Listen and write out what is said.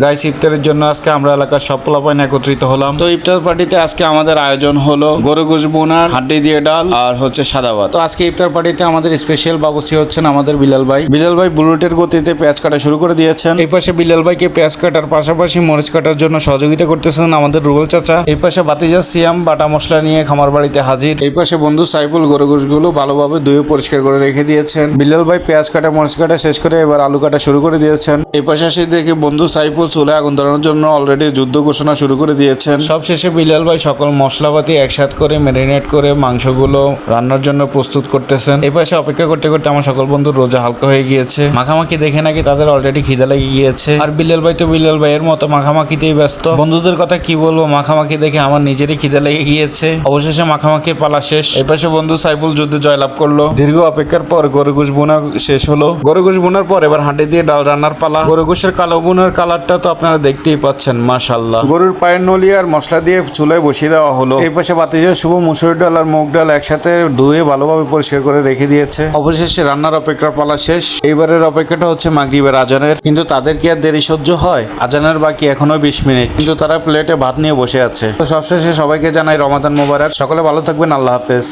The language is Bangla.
গাইস, ইফতারের জন্য আজকে আমরা এলাকার সব পোলাপাইন একত্রিত হলাম। তো ইফতার পার্টিতে আজকে আমাদের আয়োজন হলো গরু গোশ বোনার, হাড্ডি দিয়ে ডাল আর হচ্ছে সাদা ভাত। তো আজকে ইফতার পার্টিতে আমাদের স্পেশাল বাবুর্চি হচ্ছেন আমাদের বিলাল ভাই। বিলাল ভাই বুলেটের গতিতে পেঁয়াজ কাটা শুরু করে দিয়েছেন। এই পাশে বিলাল ভাইকে পেঁয়াজ কাটার পাশাপাশি মরিচ কাটার জন্য সহযোগিতা করতেছেন আমাদের রুবেল চাচা। এই পাশে বাতিজা সিয়াম বাটা মশলা নিয়ে খামার বাড়িতে হাজির। এই পাশে বন্ধু সাইফুল গরু গোশগুলো ভালোভাবে ধুয়ে পরিষ্কার করে রেখে দিয়েছেন। বিলাল ভাই পেঁয়াজ কাটা মরিচ কাটা শেষ করে এবার আলু কাটা শুরু করে দিয়েছেন। এই পাশে এসে দেখে বন্ধু সাইফুল চুলে আগুন ধরানোর জন্য অলরেডি যুদ্ধ ঘোষণা শুরু করে দিয়েছেন। সবশেষে বিলাল ভাই সকল মশলাপাতি একসাথ করে ম্যারিনেট করে মাংসগুলো রান্নার জন্য প্রস্তুত করতেছেন। এই পাশে অপেক্ষা করতে করতে আমার সকল বন্ধুর রোজা হালকা হয়ে গিয়েছে। মাখামাখি দেখে নাকি তাদের অলরেডি খিদে লেগে গিয়েছে। আর বিলাল ভাই তো বিলাল ভাইয়ের মতো মাখামাখিতেই ব্যস্ত। বন্ধুদের কথা কি বলবো, মাখামাখি দেখে আমার নিজেরই খিদে লেগে গিয়েছে। অবশেষে মাখামাখির পালা শেষ। এই পাশে বন্ধু সাইফুল যুদ্ধে জয়লাভ করলো। দীর্ঘ অপেক্ষার পর গরু গোশ বোনা শেষ হলো। গরু গোশ বোনার পর এবার হাঁড়ি দিয়ে ডাল রান্নার পালা। গরু গোশের কালো বোনার কালারটা তো আপনারা দেখতেই পাচ্ছেন, মাশাআল্লাহ। গরুর পায়ের নলি আর মশলা দিয়ে চুলায় বসিয়ে দেওয়া হলো। এই পাশে বাতিজা শুভ মুসুর ডাল আর মুগ ডাল একসাথে ধুয়ে ভালোভাবে পরিষ্কার করে রেখে দিয়েছে। অবশেষে রান্নার অপেক্ষার পালা শেষ। এইবারের অপেক্ষাটা হচ্ছে মাগরিবের আজানের, কিন্তু তাদের কি আর দেরি সহ্য হয়? আজানের বাকি এখনো 20 মিনিট, কিন্তু তারা প্লেটে ভাত নিয়ে বসে আছে। তো সবশেষে সবাইকে জানাই রমাদান মোবারক। সকলে ভালো থাকবেন, আল্লাহ হাফেজ।